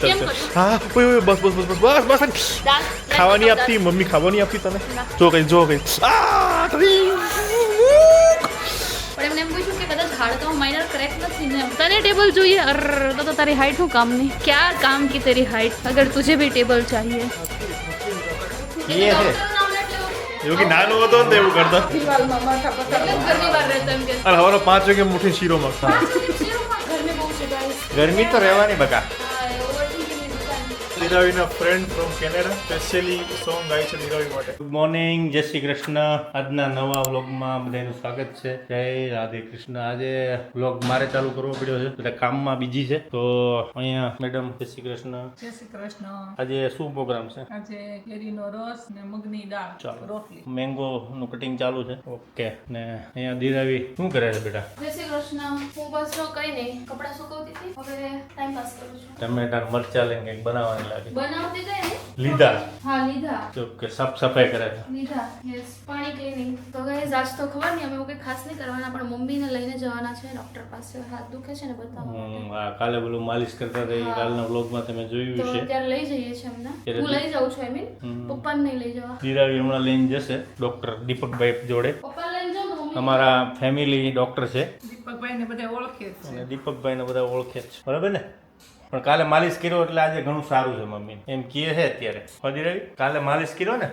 હા ઓય બસ બસ બસ બસ બસ બસ ખાવાની આપતી મમ્મી ખાવાની આપતી તને જો કઈ પણ એમને એમ પૂછ્યું કે કદાચ હાડકામાં માઇનર ક્રેક નથી ને તને ટેબલ જોઈએ તો તારી હાइट નું કામ नहीं क्या काम की तेरी हाइट अगर तुझे भी टेबल चाहिए ये है योगी નાનો હતો ને એવું કરતા દિવાલમાં માથા પકડ ઘરની બહાર રહેતા એમ કે અરે હવારે 5 વાગે મુઠી શીરો માંગતા ઘરને બહુ છે ગાઈસ ગરમી તો રહેવાની બકા ઓવરથિંકિંગની દુકાન નીરવીના friend from Canada specially song ગાય છે નીરવી માટે ગુડ મોર્નિંગ જય શ્રી કૃષ્ણ આજના નવા વ્લોગમાં બધાનું સ્વાગત છે જય રાધે કૃષ્ણ આજે વ્લોગ મારે ચાલુ કરવો પડ્યો છે એટલે કામમાં બીજી છે તો અહીંયા મેડમ જય શ્રી કૃષ્ણ જય શ્રી કૃષ્ણ આજે શું પ્રોગ્રામ છે આજે કેરીનો રસ ને મગની દાળ ચાલો રોટલી મેંગો નું કટિંગ ચાલુ છે ઓકે ને અહીંયા દીરાવી શું કરે છે બેટા જય શ્રી કૃષ્ણ હું બસ જો કઈ નહીં કપડાં સુકવતી હતી હવે ટાઈમ પાસ કરું છું ટમેટા મરચા લઈને કંઈક બનાવવાની લાગે બનાવતી કઈ નહીં લીધા હા લીધા ઓકે સાફ સફાઈ કરે છે લીધા યસ પાણી ક્લીનિંગ તો ગાઈસ આજ તો ખબર નહીં અમે એવું કંઈ ખાસ નહીં કરવાના પણ મમ્મીને લઈને જવાના છે ડોક્ટર પાસે હાથ દુખે છે ને બતાવવા માટે હા કાલે બોલું માલિશ કરતા હતા એ કાલના વ્લોગમાં તમે તો જોયું છે અત્યારે લઈ જઈએ છીએ એમને ત્યારે હું લઈ જાઉં છું આઈ મીન પપ્પાને નહીં લઈ જવા દીરાવી હમણાં લઈને જશે ડોક્ટર દીપકભાઈ જોડે પપ્પા લઈને જાઉં તો મમ્મી અમારા ફેમિલી ડોક્ટર છે દીપકભાઈ ને બધા ઓળખે જ છે અને દીપકભાઈને બધા ઓળખે જ છે બરાબર ને પણ કાલે માલિશ કર્યો એટલે આજે ઘણું સારું છે મમ્મી એમ કહે છે અત્યારે હજી રવિ કાલે માલિશ કર્યો ને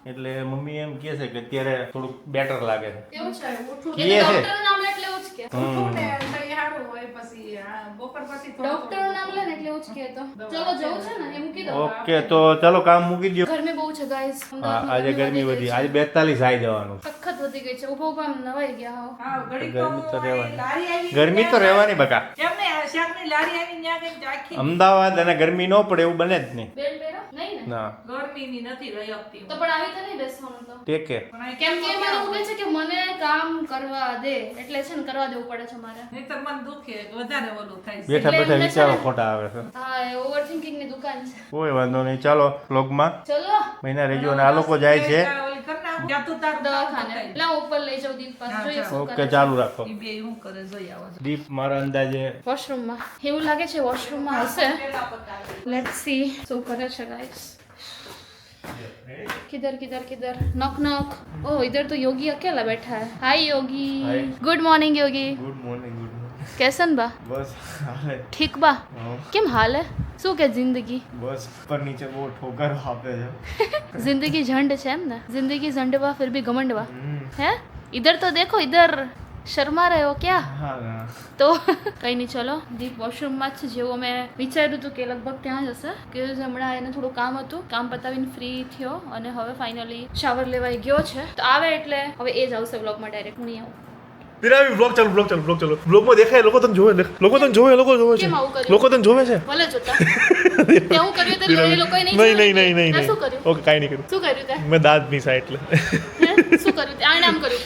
એટલે મમ્મી એમ કહે છે કે અત્યારે થોડુંક બેટર લાગે છે કેવું છે ઉઠું એ કે છે. ડોક્ટરનું નામ લે એટલે એવું જ કે ઉઠું ને તઈ હારું હોય પછી બપોર પછી ડોક્ટરનું નામ લે ને એટલે એવું જ કે તો ચલો જવું છે ને એ મૂકી દો ઓકે તો ચાલો કામ મૂકી દો ગરમી બહુ છે ગાઈસ હા આજે ગરમી વધી આજે 42 આવી જવાનું સખત વધી ગઈ છે ઉભો ઉભા નવાઈ ગયા હો હા ઘડી ગરમી તો રહેવાની. લારી આવી ગરમી તો રહેવાની બકા એમને શાકની લારી આવી ત્યાં ગઈ ચાખી અમદાવાદ અને ગરમી ન પડે એવું બને જ નહીં બેલ પહેરો નહીં ને ના ગરમીની નથી રહી શકતી તો પણ આવી તો નહીં બેસવાનું તો ટેકે કેમ કે મને એવું કહે છે કે મને કામ કરવા દે એટલે છે ને કરવા દેવું પડે છે મારે નહીતર મન દુખે વધારે ઓલું થાય છે બેઠા બેઠા એમને છે વિચારો ને- ખોટા આવે છે હા એ ઓવરથિંકિંગ ની દુકાન છે કોઈ વાંધો નહીં ચાલો વ્લોગમાં ચલો મહિના રહેજો અને આ લોકો જાય છે ઓલી કર નાખ, જ્યાં તું તારું દવાખાને એટલે હું ઉપર લઈ જાઉં દીપ પાસે જોઈએ શું ઓકે કરે ચાલુ રાખો ઈ બે હું કરે જોઈ આવો દીપ મારા અંદાજે વોશરૂમમાં એવું લાગે છે વોશરૂમમાં હશે લેટ્સ સી શું કરે છે ગાઈસ किधर किधर किधर नॉक नॉक ओह इधर तो योगी अकेला बैठा है हाय योगी Hi. गुड मॉर्निंग योगी ગુડ મોર્નિંગ ગુડ મોર્નિંગ कैसन बा બસ હાલે ठीक बा કેમ હાલ હે શું કે જિંદગી બસ ઉપર નીચે બહુ ઠોકર આપે છે जिंदगी झंड છે એમ ને जिंदगी झंड बा फिर भी घमंड बा है इधर तो देखो इधर शर्मा रहे हो क्या હા તો કઈ નહીં ચલો દીપ વોશરૂમમાં જ છે જેવું મેં વિચાર્યું હતું કે લગભગ ત્યાં જ હશે કે હમણાં એને થોડું કામ હતું કામ પતાવીને ફ્રી થયો અને હવે ફાઇનલી શાવર લેવાઈ ગયો છે તો આવે એટલે હવે એ જ આવશે વ્લોગમાં ડાયરેક્ટ હું નહીં આવું દીરાવી વ્લોગ ચાલુ વ્લોગમાં દેખાય લોકો તને જોવે લોકો તને જોવે લોકો જોવે છે કેમ આવું કર્યું? લોકો તને જોવે છે ભલે જોતા તે હું કર્યું તે એ લોકોએ નહીં નહીં જોયું. નહીં નહીં તે નહીં શું કર્યું ઓકે કાંઈ નહીં કર્યું શું કર્યું તે મેં દાંત મીસા એટલે હે? શું કર્યું તે આને આમ કર્યું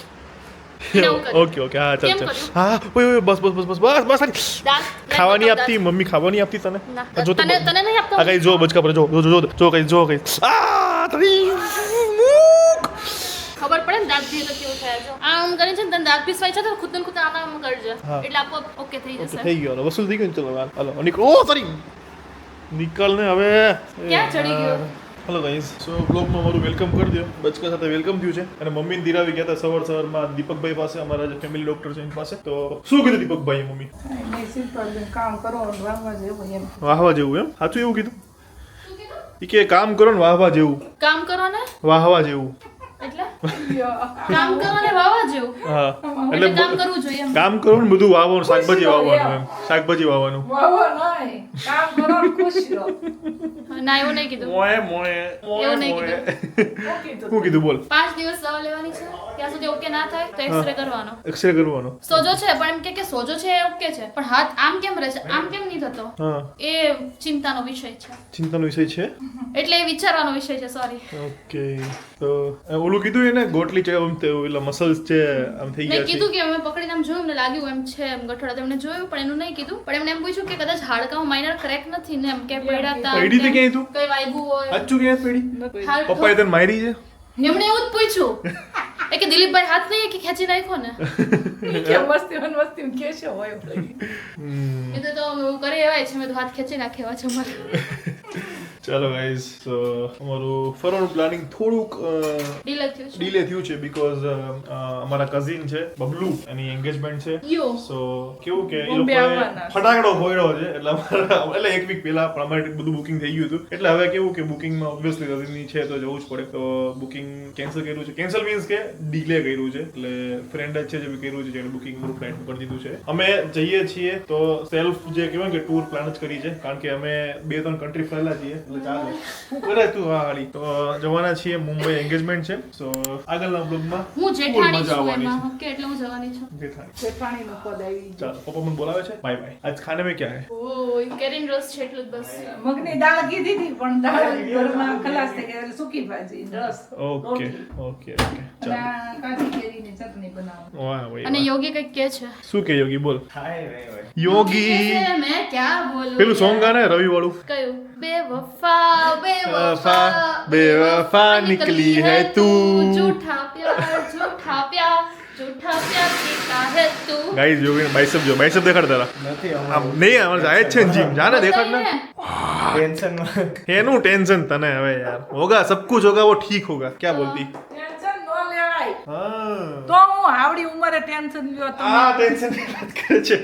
એને આવું કર્યું. ઓકે ઓકે હા ચાલ કેમ ચાલ કર્યું? હા ઓય બસ બસ બસ બસ બસ બસ દાંત ખાવાની દાંત. આપતી મમ્મી ખાવાની આપતી તને ના. આ જો તો તને તને નહીં આપતો આ કઈ જો બચકા પર જો કઈ આ તરી ખબર પડે ને દાંત ભી તો કેવું થાય જો આમ કરીને છે ને તને દાંત પીસવાય છે તો ખુદ ને ખુદ આમ કરજે હા. એટલે આપો ઓકે થઈ ઓકે જશે થઈ ગયો હવે વસૂલ થઈ ગયો ને ચલો હાલો નીકળ ઓ સોરી નીકળ ને હવે ક્યાં ચડી ગયો? હેલો ગાઈઝ સો બ્લોગમાં મારું વેલકમ કરી દો બચકા સાથે વેલકમ થયું છે અને મમ્મીને દીરાવી ગયા હતા સવારમાં દીપકભાઈ પાસે અમારા જે ફેમિલી ડોક્ટર છે એની પાસે તો શું કીધું દીપકભાઈ મમ્મી નહીં સિમ્પલ કામ કરો વાંગવા જેવું એમ વાહવા જેવું એમ સાચું એવું કીધું શું કીધું? ઈ કે કામ કરો ને વાહવા જેવું કામ કરો ને વાહવા જેવું એટલે કામ કરો ને વાવા જેવું હા એટલે કામ કરવું જોઈએ એમ કામ કરો ને બધું વાવવાનું શાકભાજી વાવવાનું એમ શાકભાજી વાવવાનું વાવો નહીં કામ કરો ને ખુશ રહો ના એવું નહીં કીધું મોએ મોએ એવું નહીં કીધું. શું કીધું શું કીધું બોલ 5 દિવસ દવા લેવાની છે ત્યાં સુધી ઓકે ના થાય તો એક્સરે કરવાનો એક્સરે કરવાનો સોજો છે પણ એમ કે સોજો છે એ ઓકે છે પણ હાથ આમ કેમ રહે છે આમ કેમ નહીં થતો હા એ ચિંતાનો વિષય છે ચિંતાનો વિષય છે એટલે એ વિચારવાનો વિષય છે સોરી ઓકે તો ઓલું કીધું એને ગોટલી છે આમ તે એટલે મસલ્સ છે આમ થઈ મેં ગયા છે કીધું કે મેં પકડીને આમ જોયું એમને લાગ્યું એમ છે એમ ગઠોડા તેમને જોયું પણ એનું નહીં કીધું પણ એમને એમ પૂછ્યું કે કદાચ હાડકામાં માઇનર ક્રેક નથી ને એમ કે પડ્યા હતા પડી હતી ક્યાંય તું કઈ વાગ્યું હોય સાચું ક્યાં પડી હાલ પપ્પાએ તને મારી છે એમણે એવું જ પૂછ્યું એ કે દિલીપભાઈ હાથ નહીં કે ખેંચી નાખ્યો ને કે મસ્તી કે છે હોય એ તો એવું કરી એવાય છે મેં તો હાથ ખેંચી નાખ્યા છે અમારે ચાલો ગાઈઝ તો અમારું ફરવાનું પ્લાનિંગ થોડુંક ડીલે થયું છે બીકોઝ અમારા કઝિન છે બબલુ એની એન્ગેજમેન્ટ છે યો સો કેવું કે એ બોમ્બે લોકોએ આવવાના. ફટાકડો ફોડ્યો છે એટલે એટલે એક વીક પહેલા પણ અમારે બધું બુકિંગ થઈ ગયું હતું એટલે હવે કેવું કે બુકિંગમાં ઓબ્વિયસલી કઝિનની છે તો જવું જ પડે તો બુકિંગ કેન્સલ કર્યું છે કેન્સલ મીન્સ કે ડીલે કર્યું છે એટલે ફ્રેન્ડ જ છે જે કર્યું છે જેણે બુકિંગ ફ્લાઇટ કરી દીધું છે અમે જઈએ છીએ તો સેલ્ફ જે કહેવાય કે ટૂર પ્લાન જ કરી છે કારણ કે અમે 2-3 કન્ટ્રી ફરેલા છીએ એટલે ચાલે શું કરે તું આ હાલી તો જવાના છીએ મુંબઈ એન્ગેજમેન્ટ છે સો આગળના બ્લોગમાં હું જેઠાણી મજા છું આવવાની એમાં છે ઓકે એટલે હું જવાની છું જેઠાણી પાણીનું પદ આવી ચાલો પપ્પા મને બોલાવે છે બાય બાય આજ ખાને में क्या है ઓય કેરીન રસ છે એટલું જ બસ મગની દાળ કીધી હતી પણ દાળ ઘરમાં ખલાસ થઈ ગઈ એટલે સૂકી ભાજી રસ ઓકે રોટલી. ઓકે ઓકે અને ચાલો આ કાચી કેરીની ચટણી બનાવો વાહ ભાઈ અને વાહ. યોગી કઈક કે છે શું કે યોગી બોલ યોગી મેં ક્યાં બોલું પેલું સોંગ ગાને રવિ વાળું કયું બેવફા વફા બેવફા નિકલી હૈ તું झूठा प्यार झूठा पीता है तू ગાઈસ યોગી બાઇસેપ જો બાઇસેપ દેખાડ તારા નથી આમ નહીં અમારે જાય જ છે ને જીમ જાને દેખાડ ને ટેન્શનમાં એનું ટેન્શન તને હવે યાર હોગા સબ કુછ હોગા वो ठीक होगा क्या बोलती ટેન્શન ન લેવાય હા તો હું આવડી ઉંમરે ટેન્શન લ્યો તમે આ ટેન્શન ની વાત કરે છે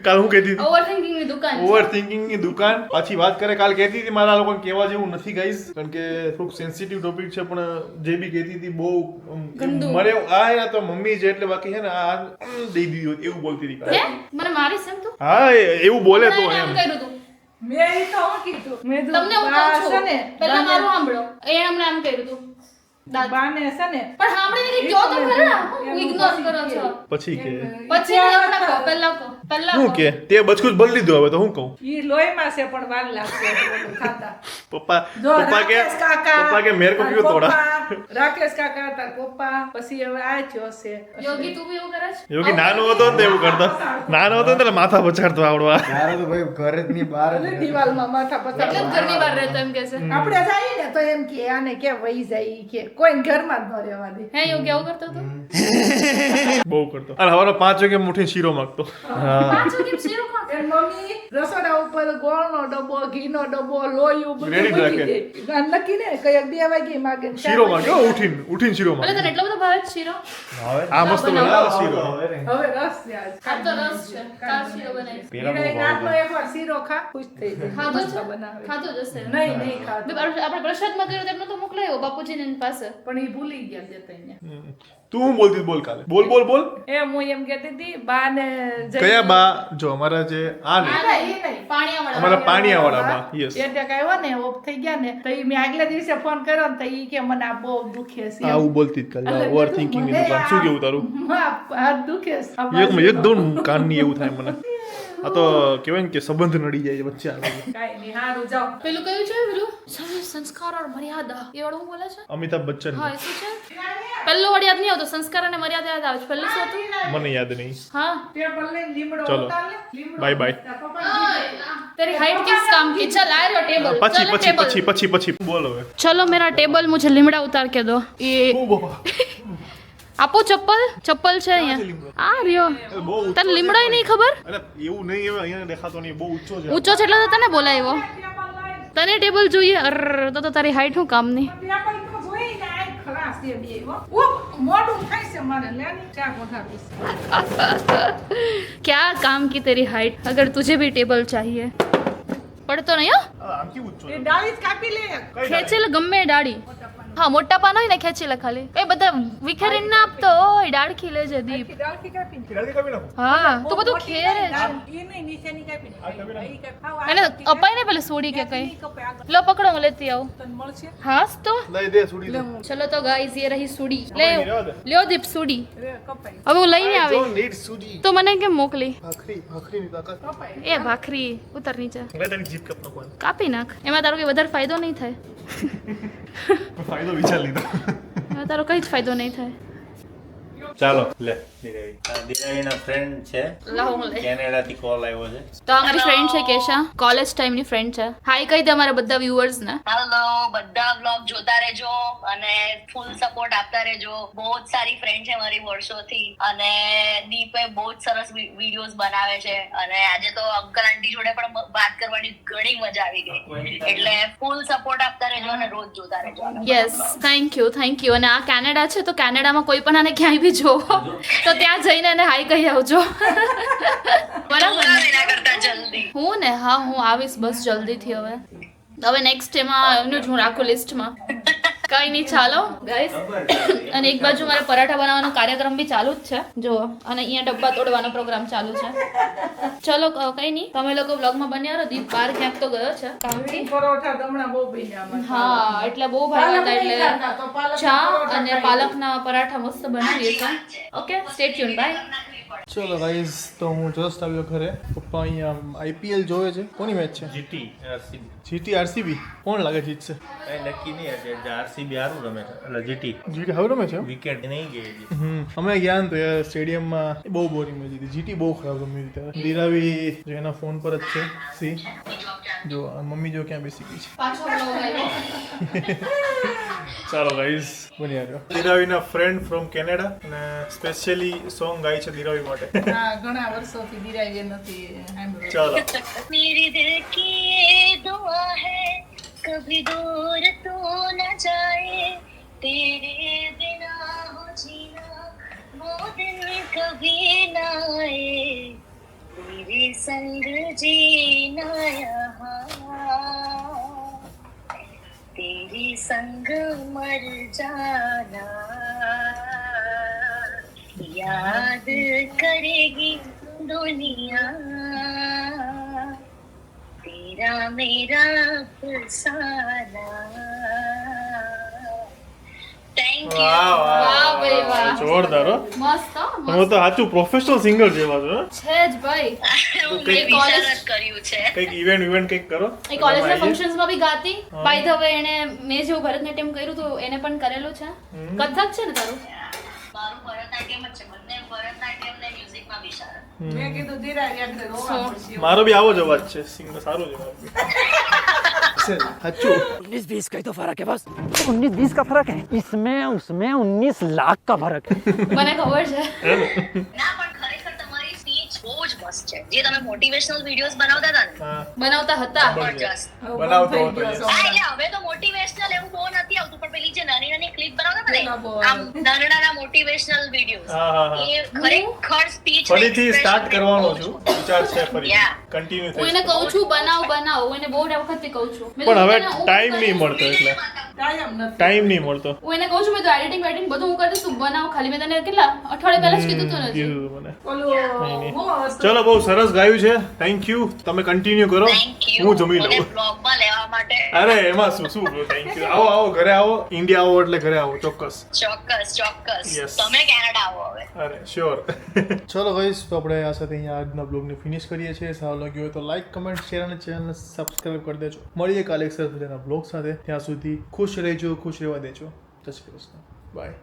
કાલ હું કહેતી હતી ઓવરથિંકિંગ ની દુકાન છે. ઓવર થિંકિંગ ની દુકાન પાછી વાત કરે કાલ કહેતી હતી મારા લોકોને કહેવા જેવું નથી ગાઈસ કારણ કે થોડુંક સેન્સિટિવ ટોપિક છે પણ જે બી કહેતી હતી બહુ ગંદુ. મને આ યા તો મમ્મી છે એટલે બાકી છે ને આ દઈ દીધું એવું બોલતી હતી કાલે. હે મને મારી સેમ તું હા એવું બોલે તો એને એમ આમ કર્યું તું મેં ઈ તો હું કીધું મેં કીધું, તમને હું બા કહું છે છું ને, પહેલા બાને- મારું સાંભળો એ હમણાં આમ કર્યું તું દાદા બાને છે ને પણ સાંભળીને કઈ કયો તો ખરા હું એનું ઇગ્નોર પછી કરો છો પછી કે પછી હમણાં કહો પહેલા કહો શું કે તે બચકું જ બદલી દીધું હવે તો હું કહું ઈ લોહીમાં છે પણ વાર લાગશે બધું ખાતા પપ્પા જો પપ્પા કે રાકેશ કાકા પપ્પા કે મેરે કો તાર ક્यों तोड़ा પપ્પા, રાકેશ કાકા તાર પપ્પા પછી હવે આ થયો છે યોગી તું બી એવું કરે છે યોગી નાનો હતો ને તો એવું કરતો નાનો હતો ને એટલે માથા પછાડતો આવડવા તારે તો ભાઈ ઘરે જ ની બહાર જ અને દિવાલમાં માથા એટલે જ પસાર ઘરની બહાર રહેતો એમ કે છે આપણે જઈએ ને તો એમ કે આને કે વહી જાય ઈ કે કોઈ ઘરમાં જ ન રહેવા દે હે યોગી આવું કરતો હતો બહુ કરતો અને હવારે 5 વાગે મુઠી શીરો માંગતો પાંચ વાગે શીરો કોણ એની મમ્મી રસોડા ઉપર ગોળનો ડબ્બો ઘીનો ડબ્બો લોયું બધું Ready જ મૂકી રાખે. દે ગાન નક્કી ને કઈક 2 વાગે માગે ને 4 શીરો વાગે. માંગ્યો ઉઠીને શીરો ભલે તને માંગ્યો એટલો બધો ભાવે છે શીરો હવે આ મસ્ત બનાવે શીરો હવે રસ છે આજ. આ તો રસ છે કાલ શીરો બનાવીશ પેલા બહુ ઈરાઈ ભાવતો. રાતનો એકવાર શીરો ખા ખુશ થઈ જાય ખાધો મસ્ત છે બનાવે ખાધો જ હશે નહીં ખાધો આપણે પ્રસાદમાં કર્યું તેમનો તો મોકલાયો બાપુજીને એની પાસે પણ ઈ ભૂલી ગયા જતા અહીંયા તું હું બોલતી બોલ કાલે બોલ બોલ બોલ એમ હું એમ કહેતી હતી બા ને કયા બા જો અમારા જે આ ને આ નહીં, પાણીયાવાળા. અમારા પાણીયાવાળા બા યસ એટેક આવ્યો ને ઓફ થઈ ગયા ને તો ઈ મેં આગલા દિવસે ફોન કર્યો ને તો ઈ કે મને આ બહુ દુખે છે એમ. આવું બોલતી જ કાલે એટલે ઓવર કીધું, થિંકિંગ ની મને દુકાન શું કેવું તારું હાથ દુખે છે. આ એક દોન કાનની એવું થાય મને આ તો કહેવાય ને કે સંબંધ નડી જાય વચ્ચે આવે કાંઈ નહીં હારું જાઓ પેલું કયું છે પેલું સંસ્કાર ઓર મર્યાદા એ વાળું હું બોલે છે અમિતાભ બચ્ચન હા એ શું છે પહેલો વડ યાદ નહીં આવતો સંસ્કાર અને મર્યાદા યાદ આવે છે પહેલું શું હતું મને યાદ નહીં हाँ પેપર લઈને લીમડો ચલો. ઉતાર લે, લીમડો બાય બાય તાર પપ્પાને तेरी हाइट किस काम की चल आ रहा टेबल પછી चलो પછી टेबल પછી પછી પછી બોલ હવે चलो मेरा टेबल मुझे लिमड़ा उतार के दो ये ઓ બાબા આપો ચપ્પલ ચપ્પલ છે અહીંયા આ રહ્યો બહુ ઊંચો તને લીમડાય નહીં ખબર અરે એવું નહીં હવે અહીંયા દેખાતો નહીં બહુ ઊંચો છે ઊંચો છે એટલે તો તને બોલાવ્યો પેપર લઈને તને ટેબલ જોઈએ અર તો તારી હાઈટ શું કામની પેપર તો જોઈને આ ખરાશ છે બે હો. ઉફ, મોઢું થાય છે મારે લેની ચા વધારું છે. क्या काम की तेरी हाइट अगर तुझे भी टेबल चाहिए પડતો નહીં હો આમ કેવું ઊંચો એ ડાળી જ કાપી લે કઈ ખેંચી લે ગમે એ ડાળી હા મોટા પાન હોય ને ખેંચી લે ખાલી એ બધા વિખેરીને ના આપતો હોય ડાળખી લેજે દીપ ડાળી કાપી ડાળી કાપી નાખો હા તું બધું ખેરે છે એ નહીં નીચેની કાપી નાખી. ઈ કાપી. હાવ એને આગળથી અપાય ને પેલી સોડી કે કઈ ઈ કપાય આગળ. લો પકડો હું લેતી આવું તને મળશે હાસ તો લઈ દે સુડી દે ચલો તો ગાઈસ ये रही सुडी ले કપાઈ ગઈ, રહેવા દે. લ્યો દીપ સુડી રે કપાય હવે હું લઈને આવી નીડ સુડી તો મને કેમ મોકલી ભાખરીની તાકાત કપાય એ ભાખરી ઉતર નીચે લે તારી જીભ કપ નાખવાનું કાપી નાખ એમાં તારો કઈ વધારે ફાયદો નહીં થાય ફાયદો વિચાર લીધો એમાં તારો કઈ જ ફાયદો નહીં થાય ચાલો લે દિરાવીના ફ્રેન્ડ છે લાવો હું લે. કેનેડાથી કોલ આવ્યો છે. તો અમારી ફ્રેન્ડ છે કેશા, કોલેજ ટાઈમની ફ્રેન્ડ છે. હાય કહી દે અમારા બધા વ્યુઅર્સ ને. હેલો, બધા વ્લોગ જોતા રહેજો અને ફૂલ સપોર્ટ આપતા રહેજો. બહુ જ સારી ફ્રેન્ડ છે મારી વર્ષોથી અને દીપે બહુ જ સરસ વિડીયોઝ બનાવે છે અને આજે તો અંકલ આંટી જોડે પણ વાત કરવાની ઘણી મજા આવી ગઈ. એટલે ફૂલ સપોર્ટ આપતા રહેજો અને રોજ જોતા રહેજો. Yes, thank you. અને આ કેનેડા છે તો કેનેડામાં કોઈ પણ આને ક્યાંય બી જોવો તો ત્યાં જઈને એને હાય કહી આવજો. બરાબર ને? એના કરતા જલ્દી હું ને હા હું આવીશ બસ જલ્દીથી. હવે નેક્સ્ટ એમાં એમનું જ હું રાખું લિસ્ટમાં. કઈ નહીં, ચાલો ગાઈસ. અને એક બાજુ મારે પરાઠા બનાવવાનો કાર્યક્રમ બી ચાલુ જ છે જો, અને અહીંયા ડબ્બા તોડવાનો પ્રોગ્રામ ચાલુ છે. ચલો કઈ નહીં, તમે લોકો વ્લોગમાં બન્યા રહો. દીપ બહાર ક્યાંક તો ગયો છે કામથી. પરોઠા તો હમણાં બહુ બન્યા અમારે. હા એટલે બહુ ભાઈ હતા એટલે તો પાલક ચા પરોઠા અને ખાઈ પાલકના પરાઠા મસ્ત બનાવીએ છીએ. Okay, stay tune, bye. ચલો ગાઈઝ, તો હું જસ્ટ આવ્યો ઘરે. પપ્પા અહીંયા આઈપીએલ જોવે છે. કોની મેચ છે? GT RCB GT RCB. કોણ લાગે જીતશે? કઈ નક્કી નહીં હશે. આરસીબી સારું રમે છે એટલે જીટી જીટી હવે રમે છે એમ? વિકેટ નહીં ગઈ હજી. અમે ગયા ને તો એ સ્ટેડિયમમાં બહુ બોરિંગ મેચ હતી. જીટી બહુ ખરાબ રમી હતી ત્યારે. દિરાવી જો એના ફોન પર જ છે. સી જો આ મમ્મી જો ક્યાં બેસી ગઈ છે. પાછો vlog આવ્યો. ચાલો ગાઈઝ, બની આવ્યો. દિરાવીના ફ્રેન્ડ ફ્રોમ કેનેડા અને સ્પેશિયલી સોંગ ગાય છે દિરાવી માટે. હા, ઘણા વર્ષોથી દિરાવી નથી સાંભળ્યું. ચાલો. मेरे दिल की ये दुआ है कभी दूर तू न जाए तेरे बिना हो जीना वो दिन कभी न आए तेरे संग जीना यहाँ तेरे संग मर जाना याद करेगी दुनिया तेरा मेरा अफसाना. Thank you. વાહ વાહ ભાઈ વાહ. જોરદાર હો. મસ્ત હો, મસ્ત. તમે તો સાચું પ્રોફેશનલ સિંગર જેવા છો. છે જ ભાઈ. હું મેં વિચાર જ કર્યું છે. કંઈક ઇવેન્ટ કંઈક કરો. એ કોલેજના ફંક્શન્સમાં બી ગાતી. બાય ધ વે એને મેં જેવું ભરતનાટ્યમ કર્યું તો એને પણ કરેલું છે. કથક છે ને તારું? મારું ભરતનાટ્યમ જ છે. બંને ભરતનાટ્યમ ને મ્યુઝિકમાં બી સારા. મેં કીધું દિરાવી એટલે રોવા પડશે. મારો બી આવો જ અવાજ છે. સિંગર સારું જ અવાજ. સાચું. 19-20 का ही तो फर्क है बस. 19-20 का फर्क है. इसमें उसमें 19 लाख का फर्क है. મને ખબર છે. ના પણ ખરેખર તમારી સ્પીચ બહુ જ મસ્ત છે. જે તમે મોટિવેશનલ વિડીયોઝ બનાવતા હતા ને હા, બનાવતા હતા. જબરજસ્ત. હવે બનાવતો બંધ થઈ હતો, ગયો yes. છે હા, એટલે હવે તો મોટિવેશનલ એવું બહુ નથી આવતું પણ પેલી જે નાની નાની ક્લિપ બનાવતા પેલા હતા બહુ ને આમ નાના મોટિવેશનલ વિડીયોઝ હા, હા, હા. એ ખરેખર સ્પીચ ફરીથી સ્ટાર્ટ કરવાનો છું. વિચાર છે ફરી Yeah. કન્ટિન્યુ હું એને થઈ. કહું છું બનાવ હું એને બહુ વખતથી કહું છું. મેં પણ હવે કીધું, હું ટાઈમ નહીં કરીશ. મળતો એટલે કાયમ નથી. ટાઈમ નહીં મળતો. હું એને કહું છું મેં તો એડિટિંગ વેડિટિંગ બધું હું કરી દઈશ, તું બનાવ ખાલી. મેં તને કેટલા અઠવાડિયા પહેલા જ કીધું હતું ને. કીધું હતું મને. ઓલું હું વસ્તુ ચલો, બહુ સરસ ગાયું છે. Thank you. તમે કન્ટિન્યુ કરો. થેન્ક યુ હું જમી મને લઉં. બ્લોગમાં લેવા માટે. અરે એમાં શું થેન્ક યુ. આવો આવો ઘરે આવો. ઇન્ડિયા આવો એટલે ઘરે આવો ચોક્કસ. ચોક્કસ Yes. તમે કેનેડા આવો હવે. અરે શ્યોર. ચલો ગાઈસ, તો આપણે આ સાથે અહીંયા આજના બ્લોગને ફિનિશ કરીએ છીએ. સારો લાગ્યો હોય તો લાઈક, કમેન્ટ, શેર અને ચેનલને સબસ્ક્રાઇબ કરી દેજો. મળીએ કાલે એક સરસ મજાના બ્લોગ સાથે. ત્યાં સુધી ખુશ રહેજો, ખુશ રહેવા દેજો. જય શ્રી કૃષ્ણ. બાય.